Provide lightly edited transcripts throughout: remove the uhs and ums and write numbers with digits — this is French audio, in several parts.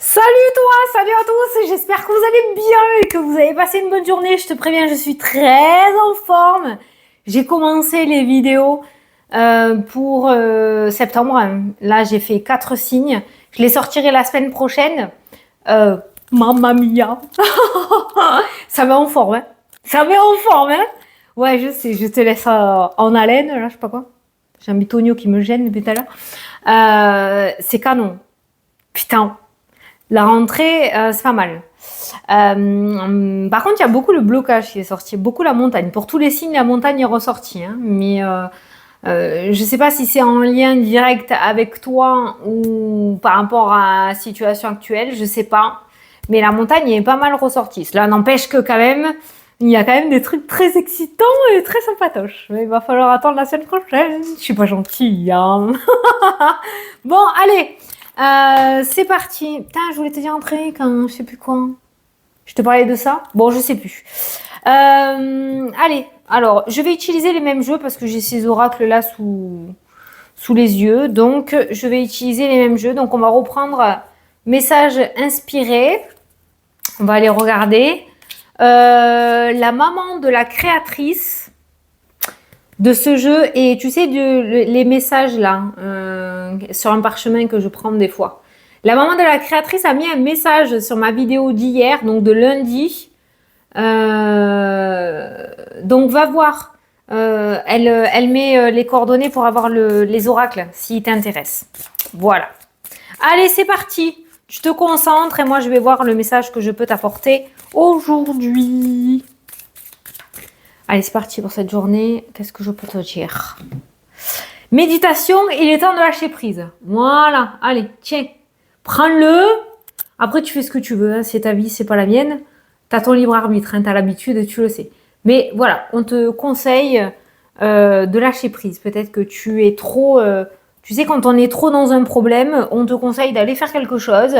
Salut toi, salut à tous, j'espère que vous allez bien et que vous avez passé une bonne journée. Je te préviens, je suis très en forme. J'ai commencé les vidéos pour septembre. Là, j'ai fait 4 signes. Je les sortirai la semaine prochaine. Mamma mia. Ça met en forme, hein. Ça met en forme, hein. Ouais, je sais, je te laisse en haleine, là, je sais pas quoi. J'ai un bitonio qui me gêne depuis tout à l'heure. C'est canon. Putain. La rentrée, c'est pas mal. Par contre, il y a beaucoup le blocage qui est sorti, beaucoup la montagne. Pour tous les signes, la montagne est ressortie. Hein, mais je sais pas si c'est en lien direct avec toi ou par rapport à la situation actuelle, je sais pas. Mais la montagne est pas mal ressortie. Cela n'empêche que quand même, il y a quand même des trucs très excitants et très sympatoches. Mais il va falloir attendre la semaine prochaine. Je suis pas gentille, hein. Bon, allez. C'est parti. Putain, je voulais te dire un truc, quand je sais plus quoi. Je te parlais de ça. Bon, je sais plus. Allez, alors, je vais utiliser les mêmes jeux parce que j'ai ces oracles là sous les yeux. Donc, je vais utiliser les mêmes jeux. Donc, on va reprendre message inspiré. On va aller regarder. La maman de la créatrice de ce jeu, et tu sais, les messages là, sur un parchemin que je prends des fois. La maman de la créatrice a mis un message sur ma vidéo d'hier, donc de lundi. Donc va voir. Elle met les coordonnées pour avoir les oracles, s'il t'intéresse. Voilà. Allez, c'est parti. Tu te concentres et moi je vais voir le message que je peux t'apporter aujourd'hui. Allez, c'est parti pour cette journée. Qu'est-ce que je peux te dire? Méditation, il est temps de lâcher prise. Voilà, allez, tiens, prends-le. Après, tu fais ce que tu veux, hein. C'est ta vie, c'est pas la mienne. T'as ton libre arbitre, hein. T'as l'habitude, tu le sais. Mais voilà, on te conseille de lâcher prise. Peut-être que tu es trop... tu sais, quand on est trop dans un problème, on te conseille d'aller faire quelque chose,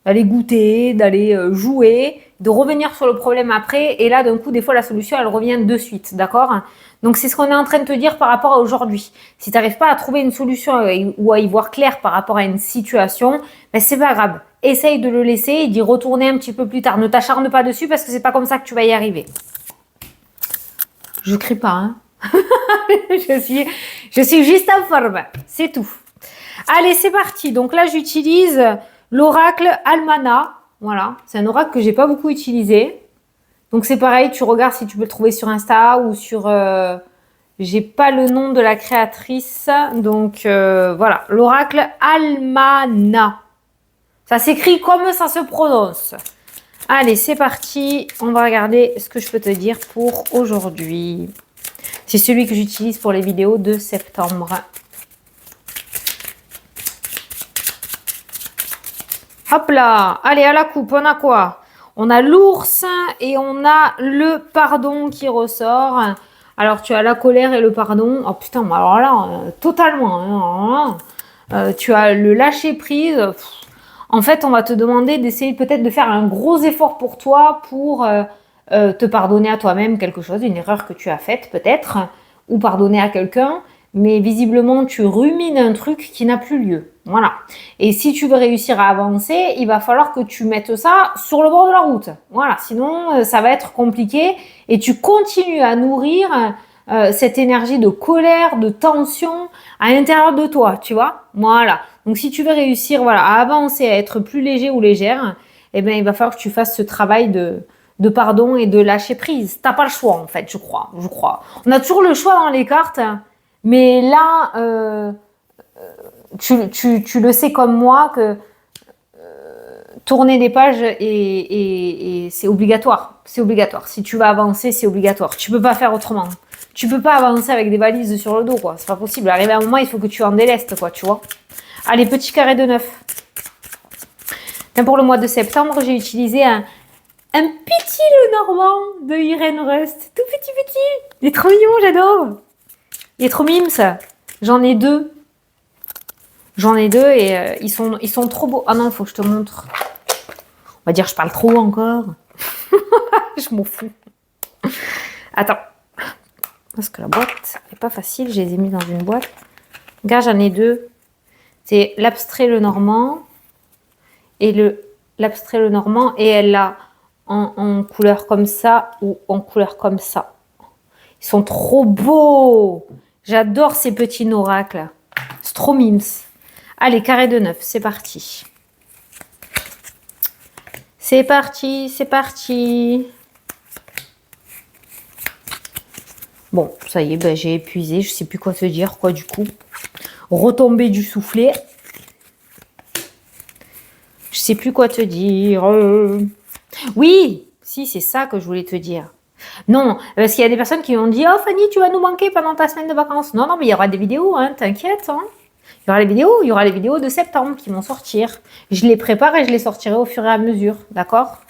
d'aller goûter, d'aller jouer, de revenir sur le problème après. Et là, d'un coup, des fois, la solution, elle revient de suite, d'accord? Donc, c'est ce qu'on est en train de te dire par rapport à aujourd'hui. Si tu n'arrives pas à trouver une solution ou à y voir clair par rapport à une situation, ben, c'est pas grave. Essaye de le laisser et d'y retourner un petit peu plus tard. Ne t'acharne pas dessus parce que c'est pas comme ça que tu vas y arriver. Je crie pas, hein. je suis juste en forme. C'est tout. Allez, c'est parti. Donc là, j'utilise l'oracle Almana. Voilà. C'est un oracle que j'ai pas beaucoup utilisé. Donc c'est pareil, tu regardes si tu peux le trouver sur Insta ou sur... j'ai pas le nom de la créatrice. Donc voilà, l'oracle Almana. Ça s'écrit comme ça se prononce. Allez, c'est parti. On va regarder ce que je peux te dire pour aujourd'hui. C'est celui que j'utilise pour les vidéos de septembre. Hop là. Allez, à la coupe, on a quoi? On a l'ours et on a le pardon qui ressort. Alors, tu as la colère et le pardon. Oh putain, alors là, totalement. Tu as le lâcher prise. En fait, on va te demander d'essayer peut-être de faire un gros effort pour toi pour te pardonner à toi-même quelque chose, une erreur que tu as faite peut-être, ou pardonner à quelqu'un. Mais visiblement, tu rumines un truc qui n'a plus lieu. Voilà. Et si tu veux réussir à avancer, il va falloir que tu mettes ça sur le bord de la route. Voilà. Sinon, ça va être compliqué et tu continues à nourrir cette énergie de colère, de tension à l'intérieur de toi, tu vois. Voilà. Donc, si tu veux réussir, voilà, à avancer, à être plus léger ou légère, eh ben, il va falloir que tu fasses ce travail de pardon et de lâcher prise. T'as pas le choix, en fait, je crois. On a toujours le choix dans les cartes. Mais là, tu le sais comme moi que tourner des pages et c'est obligatoire. C'est obligatoire. Si tu vas avancer, c'est obligatoire. Tu peux pas faire autrement. Tu peux pas avancer avec des valises sur le dos, quoi. C'est pas possible. Arrivé à un moment, il faut que tu en délestes, quoi, tu vois. Allez, petit carré de 9. Pour le mois de septembre, j'ai utilisé un petit Lenormand de Irène Rust. Tout petit. Il est trop mignon, j'adore. Il est trop mime, ça. J'en ai deux et ils sont trop beaux. Ah non, il faut que je te montre. On va dire je parle trop encore. Je m'en fous. Attends. Parce que la boîte n'est pas facile. Je les ai mis dans une boîte. Regarde, j'en ai deux. C'est l'abstrait Lenormand et le l'abstrait le normand et elle l'a en couleur comme ça ou en couleur comme ça. Ils sont trop beaux. J'adore ces petits oracles. C'est trop mimes. Allez, carré de 9, c'est parti. C'est parti, c'est parti. Bon, ça y est, ben, j'ai épuisé. Je sais plus quoi te dire, quoi, du coup. Retomber du soufflet. Je sais plus quoi te dire. Oui, si, c'est ça que je voulais te dire. Non, parce qu'il y a des personnes qui m'ont dit « Oh Fanny, tu vas nous manquer pendant ta semaine de vacances. » Non, non, mais il y aura des vidéos, hein, t'inquiète. Hein. Il y aura les vidéos de septembre qui vont sortir. Je les prépare et je les sortirai au fur et à mesure, d'accord?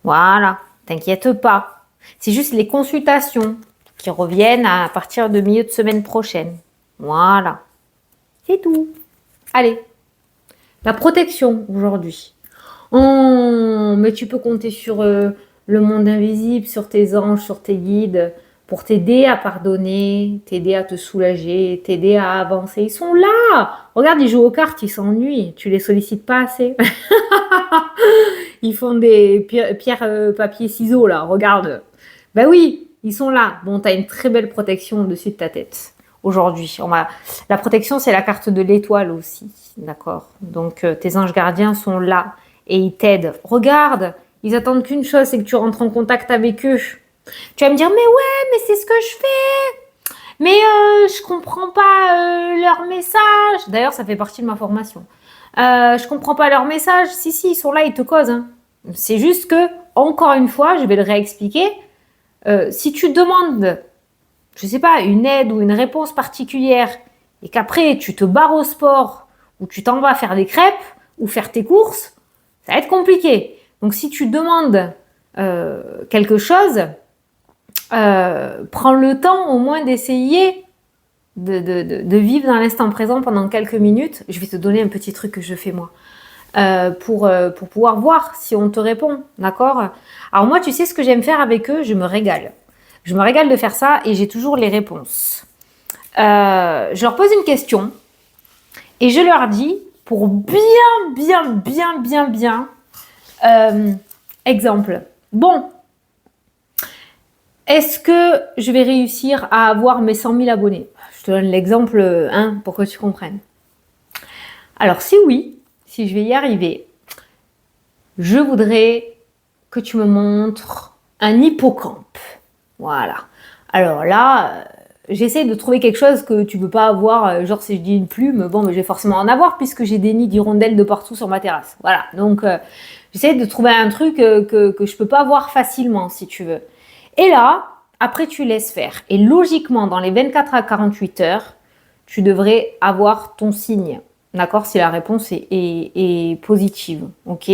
Voilà, t'inquiète pas. C'est juste les consultations qui reviennent à partir de milieu de semaine prochaine. Voilà, c'est tout. Allez, la protection aujourd'hui. Oh, mais tu peux compter sur le monde invisible, sur tes anges, sur tes guides, pour t'aider à pardonner, t'aider à te soulager, t'aider à avancer. Ils sont là. Regarde, ils jouent aux cartes, ils s'ennuient. Tu les sollicites pas assez. Ils font des pierre, papier, ciseaux, là. Regarde. Ben oui, ils sont là. Bon, tu as une très belle protection au-dessus de ta tête. Aujourd'hui, la protection, c'est la carte de l'étoile aussi. D'accord? Donc, tes anges gardiens sont là et ils t'aident. Regarde, ils attendent qu'une chose, c'est que tu rentres en contact avec eux. Tu vas me dire, mais ouais, mais c'est ce que je fais. Mais je comprends pas leur message. D'ailleurs, ça fait partie de ma formation. Je comprends pas leur message. Si, ils sont là, ils te causent. Hein. C'est juste que, encore une fois, je vais le réexpliquer. Si tu demandes, je sais pas, une aide ou une réponse particulière et qu'après, tu te barres au sport ou tu t'en vas faire des crêpes ou faire tes courses, ça va être compliqué. Donc, si tu demandes quelque chose, prends le temps au moins d'essayer de vivre dans l'instant présent pendant quelques minutes. Je vais te donner un petit truc que je fais moi pour pouvoir voir si on te répond, d'accord? Alors moi, tu sais ce que j'aime faire avec eux? Je me régale. Je me régale de faire ça et j'ai toujours les réponses. Je leur pose une question et je leur dis pour bien, exemple. Bon, est-ce que je vais réussir à avoir mes 100 000 abonnés? Je te donne l'exemple pour que tu comprennes. Alors, si oui, si je vais y arriver, je voudrais que tu me montres un hippocampe. Voilà. Alors là, j'essaie de trouver quelque chose que tu ne peux pas avoir. Genre, si je dis une plume, bon, mais je vais forcément en avoir puisque j'ai des nids d'hirondelles de partout sur ma terrasse. Voilà. Donc, j'essaie de trouver un truc que je ne peux pas avoir facilement, si tu veux. Et là, après, tu laisses faire. Et logiquement, dans les 24 à 48 heures, tu devrais avoir ton signe. D'accord? Si la réponse est positive. OK?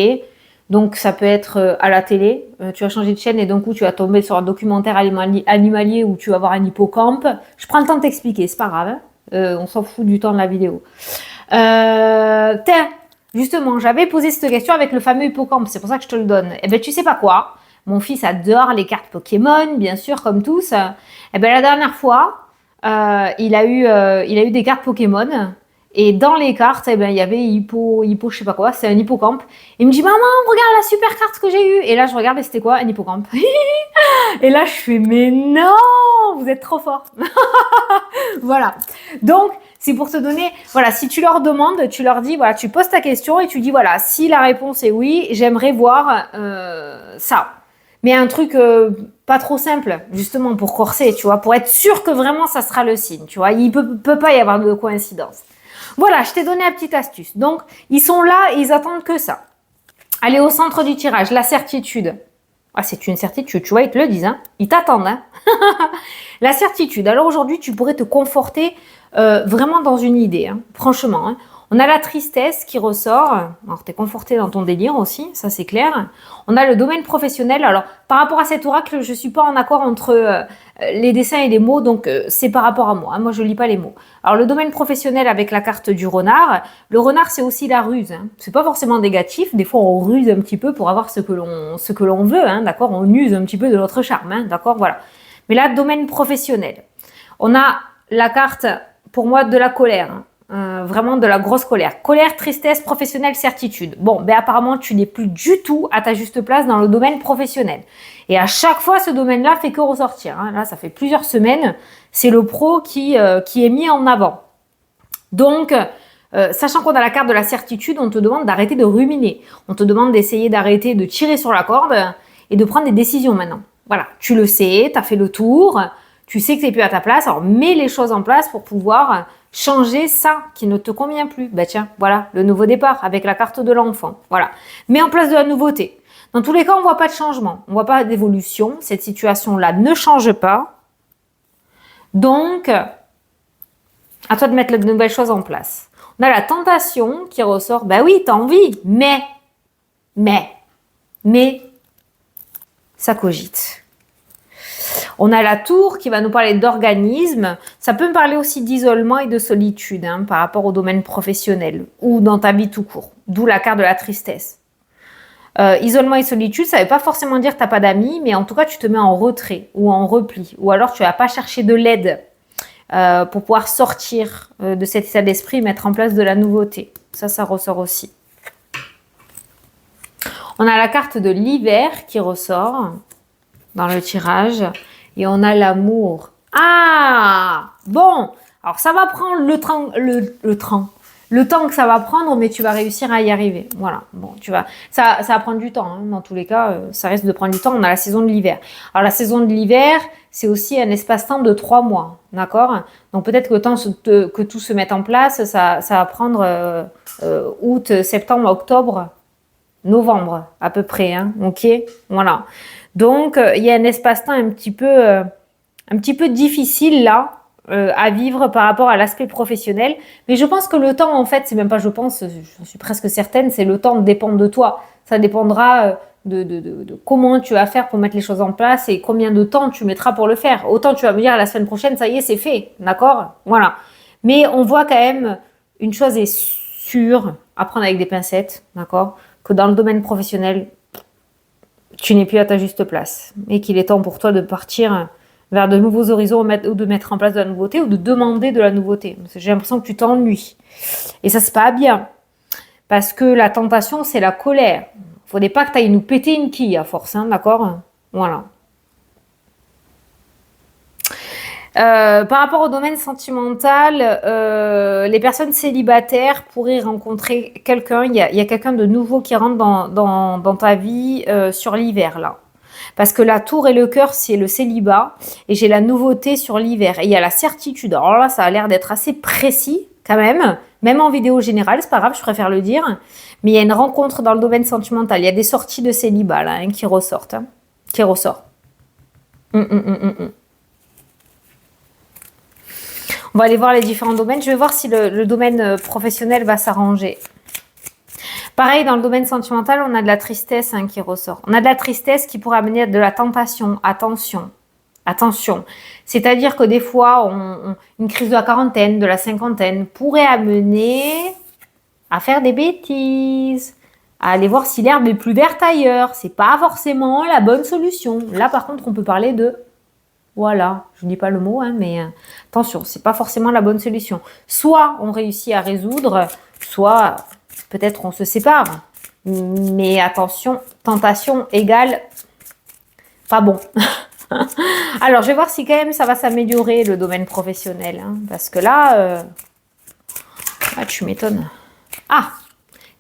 Donc, ça peut être à la télé. Tu vas changer de chaîne et d'un coup, tu vas tomber sur un documentaire animalier où tu vas voir un hippocampe. Je prends le temps de t'expliquer, c'est pas grave. Hein? On s'en fout du temps de la vidéo. Tiens, justement, j'avais posé cette question avec le fameux hippocampe. C'est pour ça que je te le donne. Eh bien, tu sais pas quoi? Mon fils adore les cartes Pokémon, bien sûr, comme tous. Eh bien, la dernière fois, il a eu des cartes Pokémon. Et dans les cartes, eh ben, il y avait hippo, je sais pas quoi, c'est un hippocampe. Il me dit, maman, regarde la super carte que j'ai eue. Et là, je regarde et c'était quoi? Un hippocampe. Et là, je fais, mais non, vous êtes trop fort. Voilà. Donc, c'est pour te donner, voilà, si tu leur demandes, tu leur dis, voilà, tu poses ta question et tu dis, voilà, si la réponse est oui, j'aimerais voir ça. Mais un truc pas trop simple, justement, pour corser, tu vois, pour être sûr que vraiment ça sera le signe, tu vois. Il peut pas y avoir de coïncidence. Voilà, je t'ai donné la petite astuce. Donc, ils sont là et ils attendent que ça. Allez au centre du tirage, la certitude. Ah, c'est une certitude, tu vois, ils te le disent, hein. Ils t'attendent, hein. La certitude. Alors aujourd'hui, tu pourrais te conforter vraiment dans une idée, hein, franchement. Hein. On a la tristesse qui ressort. Alors, tu es conforté dans ton délire aussi, ça c'est clair. On a le domaine professionnel. Alors, par rapport à cet oracle, je ne suis pas en accord entre les dessins et les mots, donc c'est par rapport à moi. Hein. Moi, je ne lis pas les mots. Alors, le domaine professionnel avec la carte du renard. Le renard, c'est aussi la ruse. Hein. C'est pas forcément négatif. Des fois, on ruse un petit peu pour avoir ce que l'on veut. Hein, d'accord? On use un petit peu de notre charme. Hein, d'accord? Voilà. Mais là, domaine professionnel. On a la carte, pour moi, de la colère. Hein. vraiment de la grosse colère. Colère, tristesse, professionnelle, certitude. Bon, ben apparemment, tu n'es plus du tout à ta juste place dans le domaine professionnel. Et à chaque fois, ce domaine-là fait que ressortir. Hein. Là, ça fait plusieurs semaines. C'est le pro qui est mis en avant. Donc, sachant qu'on a la carte de la certitude, on te demande d'arrêter de ruminer. On te demande d'essayer d'arrêter de tirer sur la corde et de prendre des décisions maintenant. Voilà, tu le sais, tu as fait le tour, tu sais que tu n'es plus à ta place, alors mets les choses en place pour pouvoir changer ça qui ne te convient plus. Ben tiens, voilà, le nouveau départ avec la carte de l'enfant. Voilà, mets en place de la nouveauté. Dans tous les cas, on ne voit pas de changement, on ne voit pas d'évolution. Cette situation-là ne change pas. Donc, à toi de mettre de nouvelles choses en place. On a la tentation qui ressort. Ben oui, tu as envie, mais, ça cogite. On a la tour qui va nous parler d'organisme. Ça peut me parler aussi d'isolement et de solitude par rapport au domaine professionnel ou dans ta vie tout court. D'où la carte de la tristesse. Isolement et solitude, ça ne veut pas forcément dire que tu n'as pas d'amis, mais en tout cas, tu te mets en retrait ou en repli. Ou alors, tu ne vas pas chercher de l'aide pour pouvoir sortir de cet état d'esprit et mettre en place de la nouveauté. Ça ressort aussi. On a la carte de l'hiver qui ressort dans le tirage. Et on a l'amour. Ah, bon. Alors, ça va prendre le temps que ça va prendre, mais tu vas réussir à y arriver. Voilà. Bon, ça va prendre du temps. Dans tous les cas, ça risque de prendre du temps. On a la saison de l'hiver. Alors, la saison de l'hiver, c'est aussi un espace-temps de 3 mois. D'accord? Donc, peut-être que le temps que tout se mette en place, ça va prendre août, septembre, octobre, novembre, à peu près. OK? Voilà. Donc, il y a un espace-temps un petit peu difficile là à vivre par rapport à l'aspect professionnel. Mais je pense que le temps, en fait, c'est même pas je pense, je suis presque certaine, c'est le temps dépend de toi. Ça dépendra de comment tu vas faire pour mettre les choses en place et combien de temps tu mettras pour le faire. Autant tu vas me dire la semaine prochaine, ça y est, c'est fait. D'accord? Voilà. Mais on voit quand même, une chose est sûre, à prendre avec des pincettes, d'accord? Que dans le domaine professionnel, tu n'es plus à ta juste place et qu'il est temps pour toi de partir vers de nouveaux horizons ou de mettre en place de la nouveauté ou de demander de la nouveauté. J'ai l'impression que tu t'ennuies. Et ça, c'est pas bien. Parce que la tentation, c'est la colère. Il ne faudrait pas que tu ailles nous péter une quille à force, d'accord? Voilà. Par rapport au domaine sentimental, les personnes célibataires pourraient rencontrer quelqu'un. Il y a quelqu'un de nouveau qui rentre dans ta vie sur l'hiver, là. Parce que la tour et le cœur, c'est le célibat. Et j'ai la nouveauté sur l'hiver. Et il y a la certitude. Alors là, ça a l'air d'être assez précis, quand même. Même en vidéo générale, c'est pas grave, je préfère le dire. Mais il y a une rencontre dans le domaine sentimental. Il y a des sorties de célibat, là, qui ressortent. Qui ressort. On va aller voir les différents domaines. Je vais voir si le domaine professionnel va s'arranger. Pareil, dans le domaine sentimental, on a de la tristesse qui ressort. On a de la tristesse qui pourrait amener de la tentation. Attention. Attention. C'est-à-dire que des fois, une crise de la quarantaine, de la cinquantaine pourrait amener à faire des bêtises, à aller voir si l'herbe est plus verte ailleurs. C'est pas forcément la bonne solution. Là, par contre, on peut parler de... Voilà, je ne dis pas le mot, mais attention, c'est pas forcément la bonne solution. Soit on réussit à résoudre, soit peut-être on se sépare. Mais attention, tentation égale pas bon. Alors, je vais voir si quand même ça va s'améliorer le domaine professionnel. Parce que là, tu m'étonnes. Ah,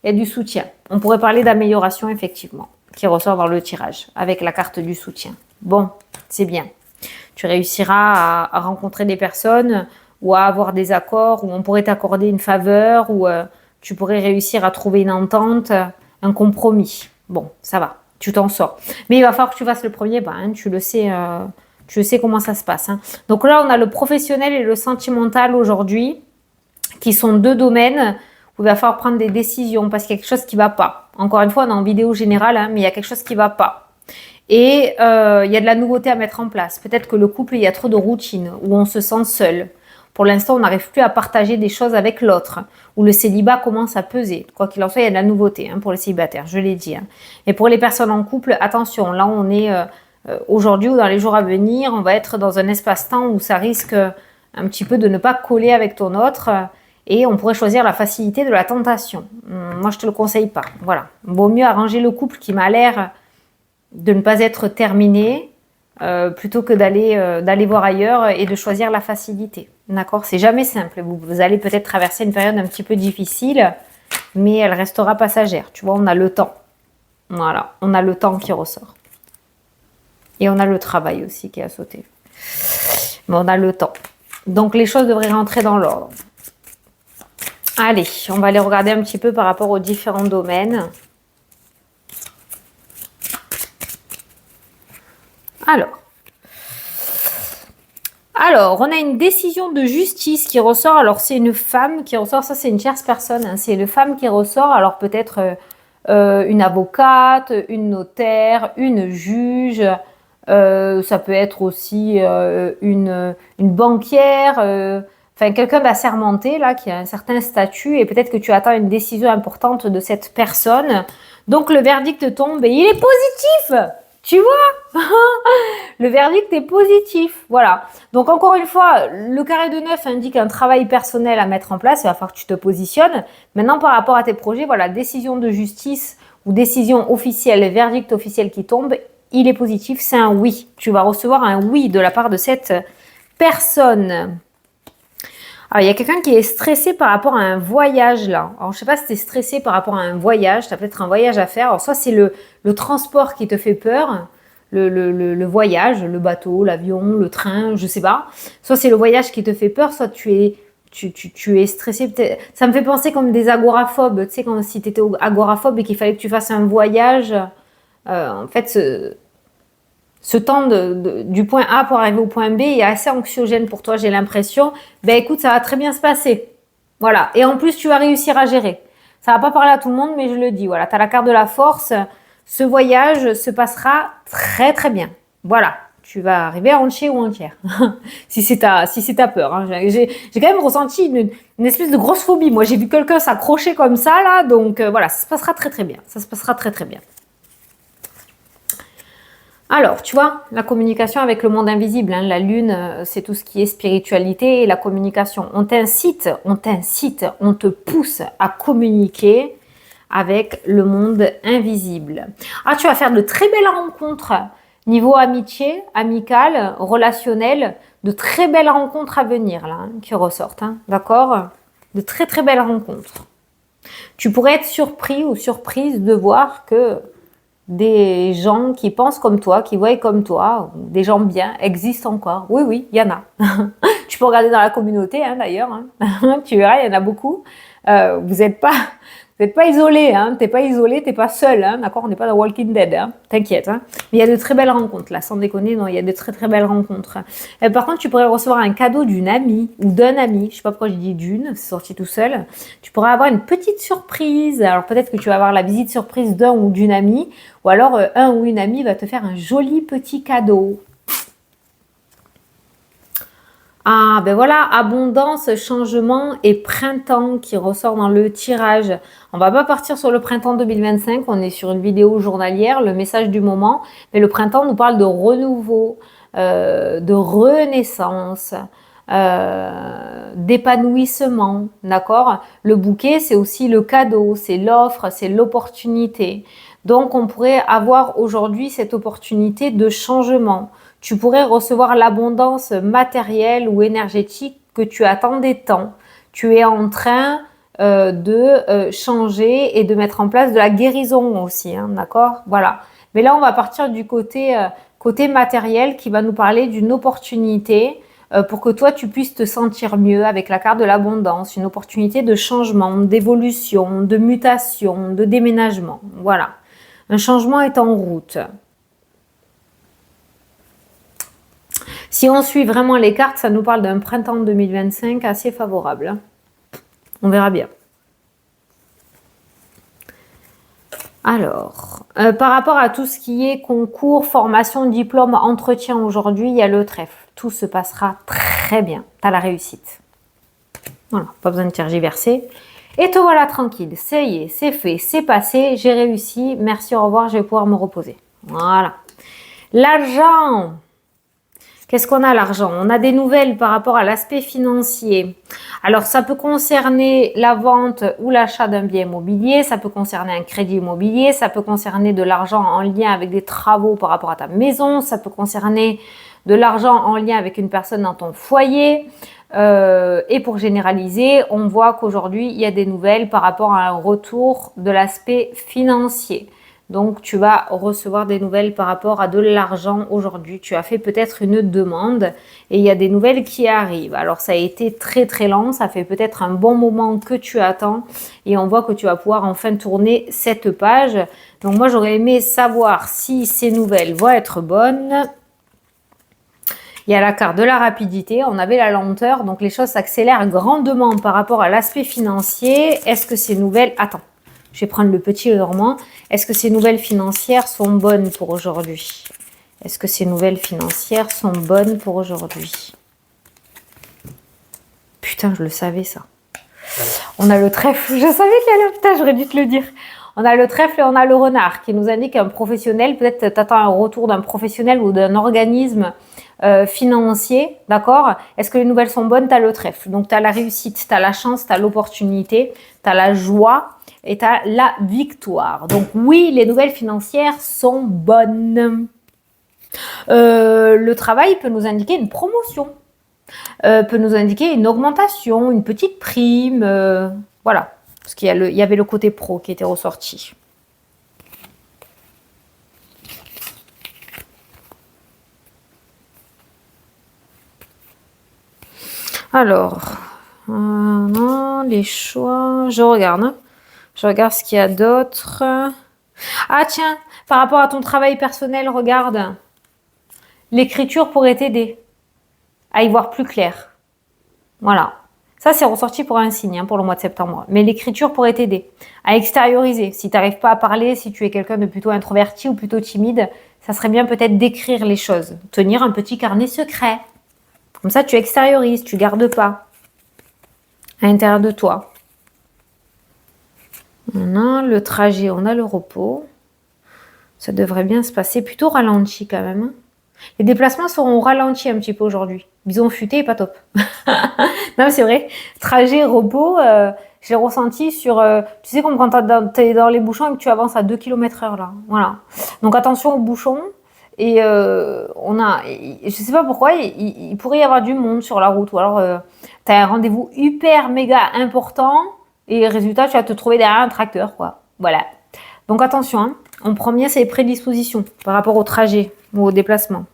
il y a du soutien. On pourrait parler d'amélioration, effectivement, qui ressort dans le tirage, avec la carte du soutien. Bon, c'est bien. Tu réussiras à rencontrer des personnes ou à avoir des accords où on pourrait t'accorder une faveur ou tu pourrais réussir à trouver une entente, un compromis. Bon, ça va, tu t'en sors. Mais il va falloir que tu fasses le premier pas, tu le sais comment ça se passe. Donc là, on a le professionnel et le sentimental aujourd'hui qui sont deux domaines où il va falloir prendre des décisions parce qu'il y a quelque chose qui ne va pas. Encore une fois, on est en vidéo générale, mais il y a quelque chose qui ne va pas. Et il y a de la nouveauté à mettre en place. Peut-être que le couple, il y a trop de routine, où on se sent seul. Pour l'instant, on n'arrive plus à partager des choses avec l'autre, où le célibat commence à peser. Quoi qu'il en soit, il y a de la nouveauté pour les célibataires, je l'ai dit. Et pour les personnes en couple, attention, là on est aujourd'hui ou dans les jours à venir, on va être dans un espace-temps où ça risque un petit peu de ne pas coller avec ton autre Et on pourrait choisir la facilité de la tentation. Moi, je te le conseille pas. Voilà. Vaut mieux arranger le couple qui m'a l'air de ne pas être terminé plutôt que d'aller voir ailleurs et de choisir la facilité. D'accord? C'est jamais simple. Vous allez peut-être traverser une période un petit peu difficile, mais elle restera passagère. Tu vois, on a le temps. Voilà. On a le temps qui ressort. Et on a le travail aussi qui a sauté. Mais on a le temps. Donc, les choses devraient rentrer dans l'ordre. Allez, on va aller regarder un petit peu par rapport aux différents domaines. Alors, on a une décision de justice qui ressort. Alors, c'est une femme qui ressort. Ça, c'est une tierce personne. Hein. C'est une femme qui ressort. Alors, peut-être une avocate, une notaire, une juge. Ça peut être aussi une banquière. Enfin, quelqu'un d'assermenté, là, qui a un certain statut. Et peut-être que tu attends une décision importante de cette personne. Donc, le verdict tombe et il est positif. Tu vois, le verdict est positif. Voilà. Donc, encore une fois, le carré de 9 indique un travail personnel à mettre en place. Il va falloir que tu te positionnes. Maintenant, par rapport à tes projets, voilà, décision de justice ou décision officielle, verdict officiel qui tombe, il est positif. C'est un oui. Tu vas recevoir un oui de la part de cette personne. Alors, il y a quelqu'un qui est stressé par rapport à un voyage, là. Alors, je ne sais pas si tu es stressé par rapport à un voyage. Tu as peut-être un voyage à faire. Alors, soit c'est le transport qui te fait peur, le voyage, le bateau, l'avion, le train, je ne sais pas. Soit c'est le voyage qui te fait peur, soit tu es stressé. Ça me fait penser comme des agoraphobes. Tu sais, comme si tu étais agoraphobe et qu'il fallait que tu fasses un voyage. En fait, ce temps du point A pour arriver au point B est assez anxiogène pour toi, j'ai l'impression. Ben écoute, ça va très bien se passer. Voilà. Et en plus, tu vas réussir à gérer. Ça va pas parler à tout le monde, mais je le dis. Voilà, tu as la carte de la force. Ce voyage se passera très très bien. Voilà. Tu vas arriver entier ou entière. si c'est ta peur. Hein. J'ai quand même ressenti une espèce de grosse phobie. Moi, j'ai vu quelqu'un s'accrocher comme ça, là. Donc, voilà, ça se passera très très bien. Ça se passera très très bien. Alors, tu vois, la communication avec le monde invisible, hein, la lune, c'est tout ce qui est spiritualité et la communication. On t'incite, on te pousse à communiquer avec le monde invisible. Ah, tu vas faire de très belles rencontres, niveau amitié, amical, relationnel, de très belles rencontres à venir, là, hein, qui ressortent, hein, d'accord? De très très belles rencontres. Tu pourrais être surpris ou surprise de voir que des gens qui pensent comme toi, qui voient comme toi, des gens bien, existent encore. Oui, oui, il y en a. Tu peux regarder dans la communauté, hein, d'ailleurs. Hein. Tu verras, il y en a beaucoup. Vous n'êtes pas isolé, hein. T'es pas isolé, t'es pas seul, hein. D'accord, on n'est pas dans Walking Dead, hein. T'inquiète. Hein. Mais il y a de très belles rencontres, là, sans déconner, non, il y a de très très belles rencontres. Par contre, tu pourrais recevoir un cadeau d'une amie ou d'un ami. Je sais pas pourquoi je dis d'une, c'est sorti tout seul. Tu pourrais avoir une petite surprise. Alors peut-être que tu vas avoir la visite surprise d'un ou d'une amie, ou alors un ou une amie va te faire un joli petit cadeau. Ah, ben voilà, abondance, changement et printemps qui ressort dans le tirage. On va pas partir sur le printemps 2025, on est sur une vidéo journalière, le message du moment. Mais le printemps nous parle de renouveau, de renaissance, d'épanouissement, d'accord? Le bouquet, c'est aussi le cadeau, c'est l'offre, c'est l'opportunité. Donc, on pourrait avoir aujourd'hui cette opportunité de changement. Tu pourrais recevoir l'abondance matérielle ou énergétique que tu attendais tant. Tu es en train de changer et de mettre en place de la guérison aussi, hein, d'accord? Voilà. Mais là, on va partir du côté matériel qui va nous parler d'une opportunité pour que toi, tu puisses te sentir mieux avec la carte de l'abondance, une opportunité de changement, d'évolution, de mutation, de déménagement. Voilà. Un changement est en route. Si on suit vraiment les cartes, ça nous parle d'un printemps 2025 assez favorable. On verra bien. Alors, par rapport à tout ce qui est concours, formation, diplôme, entretien aujourd'hui, il y a le trèfle. Tout se passera très bien. Tu as la réussite. Voilà, pas besoin de tergiverser. Et te voilà tranquille. Ça y est, c'est fait, c'est passé, j'ai réussi. Merci, au revoir, je vais pouvoir me reposer. Voilà. L'argent. Qu'est-ce qu'on a l'argent? On a des nouvelles par rapport à l'aspect financier. Alors, ça peut concerner la vente ou l'achat d'un bien immobilier, ça peut concerner un crédit immobilier, ça peut concerner de l'argent en lien avec des travaux par rapport à ta maison, ça peut concerner de l'argent en lien avec une personne dans ton foyer. Et pour généraliser, on voit qu'aujourd'hui, il y a des nouvelles par rapport à un retour de l'aspect financier. Donc, tu vas recevoir des nouvelles par rapport à de l'argent aujourd'hui. Tu as fait peut-être une demande et il y a des nouvelles qui arrivent. Alors, ça a été très très lent. Ça fait peut-être un bon moment que tu attends et on voit que tu vas pouvoir enfin tourner cette page. Donc, moi, j'aurais aimé savoir si ces nouvelles vont être bonnes. Il y a la carte de la rapidité, on avait la lenteur, donc les choses s'accélèrent grandement par rapport à l'aspect financier. Est-ce que ces nouvelles... Attends. Je vais prendre le petit normand. Est-ce que ces nouvelles financières sont bonnes pour aujourd'hui? Est-ce que ces nouvelles financières sont bonnes pour aujourd'hui? Putain, je le savais ça. On a le trèfle. Je savais qu'il y avait... Putain, j'aurais dû te le dire. On a le trèfle et on a le renard qui nous indique un professionnel. Peut-être tu attends un retour d'un professionnel ou d'un organisme financier. D'accord? Est-ce que les nouvelles sont bonnes? Tu as le trèfle. Donc, tu as la réussite, tu as la chance, tu as l'opportunité, tu as la joie. Et tu as la victoire. Donc oui, les nouvelles financières sont bonnes. Le travail peut nous indiquer une promotion, peut nous indiquer une augmentation, une petite prime. Voilà, parce qu'il y avait le côté pro qui était ressorti. Alors, non, les choix, je regarde. Hein. Je regarde ce qu'il y a d'autre. Ah tiens, par rapport à ton travail personnel, regarde. L'écriture pourrait t'aider à y voir plus clair. Voilà. Ça, c'est ressorti pour un signe, hein, pour le mois de septembre. Mais l'écriture pourrait t'aider à extérioriser. Si tu n'arrives pas à parler, si tu es quelqu'un de plutôt introverti ou plutôt timide, ça serait bien peut-être d'écrire les choses. Tenir un petit carnet secret. Comme ça, tu extériorises, tu gardes pas à l'intérieur de toi. On a le trajet, on a le repos. Ça devrait bien se passer, plutôt ralenti quand même. Les déplacements seront ralentis un petit peu aujourd'hui. Bison futé, pas top. Non, c'est vrai. Trajet, repos, j'ai ressenti sur... tu sais, comme quand tu es dans les bouchons et que tu avances à 2 km/h, là. Voilà. Donc, attention aux bouchons. Et je sais pas pourquoi, il pourrait y avoir du monde sur la route. Ou alors, tu as un rendez-vous hyper méga important. Et résultat, tu vas te trouver derrière un tracteur, quoi. Voilà. Donc attention, hein, on prend bien ses prédispositions par rapport au trajet ou au déplacement.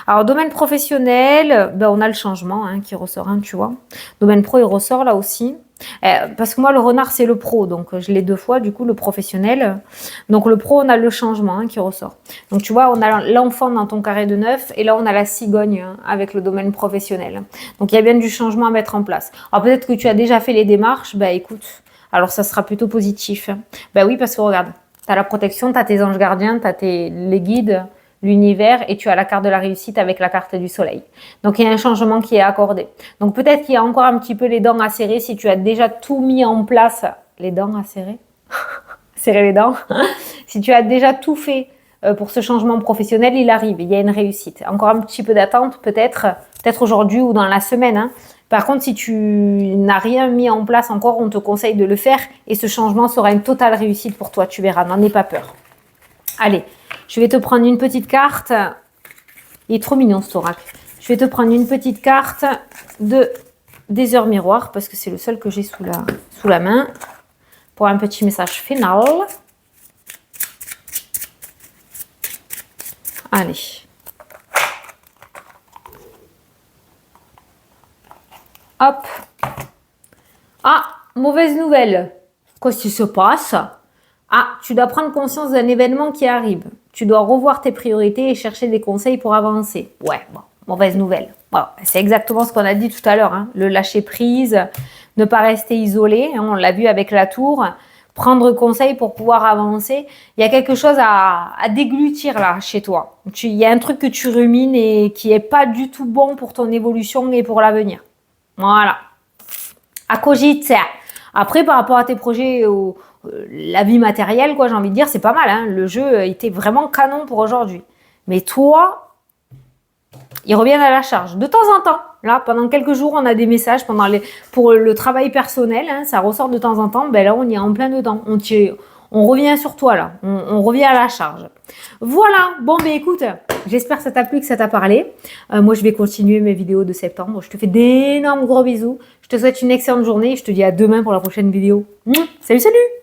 Alors, domaine professionnel, ben, on a le changement hein, qui ressort, hein, tu vois. Domaine pro, il ressort là aussi. Parce que moi, le renard, c'est le pro. Donc, je l'ai 2 fois, du coup, le professionnel. Donc, le pro, on a le changement hein, qui ressort. Donc, tu vois, on a l'enfant dans ton carré de 9. Et là, on a la cigogne hein, avec le domaine professionnel. Donc, il y a bien du changement à mettre en place. Alors, peut-être que tu as déjà fait les démarches. Ben, écoute, alors ça sera plutôt positif. Ben oui, parce que regarde, tu as la protection, tu as tes anges gardiens, tu as les guides, l'univers et tu as la carte de la réussite avec la carte du soleil. Donc, il y a un changement qui est accordé. Donc, peut-être qu'il y a encore un petit peu les dents à serrer si tu as déjà tout mis en place. Les dents à serrer serrer les dents. Si tu as déjà tout fait pour ce changement professionnel, il arrive. Il y a une réussite. Encore un petit peu d'attente peut-être aujourd'hui ou dans la semaine. Hein. Par contre, si tu n'as rien mis en place encore, on te conseille de le faire et ce changement sera une totale réussite pour toi. Tu verras, n'en aie pas peur. Allez, je vais te prendre une petite carte. Il est trop mignon cet oracle. Je vais te prendre une petite carte des heures miroirs parce que c'est le seul que j'ai sous la main pour un petit message final. Allez. Hop. Ah, mauvaise nouvelle. Qu'est-ce qui se passe? Ah, tu dois prendre conscience d'un événement qui arrive. Tu dois revoir tes priorités et chercher des conseils pour avancer. Ouais, bon, mauvaise nouvelle. Bon, c'est exactement ce qu'on a dit tout à l'heure. Hein. Le lâcher prise, ne pas rester isolé. Hein, on l'a vu avec la tour. Prendre conseil pour pouvoir avancer. Il y a quelque chose à déglutir là chez toi. Il y a un truc que tu rumines et qui est pas du tout bon pour ton évolution et pour l'avenir. Voilà. À cogiter. Après, par rapport à tes projets ou la vie matérielle, quoi, j'ai envie de dire, c'est pas mal. Hein. Le jeu était vraiment canon pour aujourd'hui. Mais toi, ils reviennent à la charge. De temps en temps, là, pendant quelques jours, on a des messages pour le travail personnel, hein, ça ressort de temps en temps. Ben là, on y est en plein dedans. On revient sur toi, là. On revient à la charge. Voilà. Bon, ben écoute, j'espère que ça t'a plu, que ça t'a parlé. Moi, je vais continuer mes vidéos de septembre. Je te fais d'énormes gros bisous. Je te souhaite une excellente journée et je te dis à demain pour la prochaine vidéo. Salut, salut!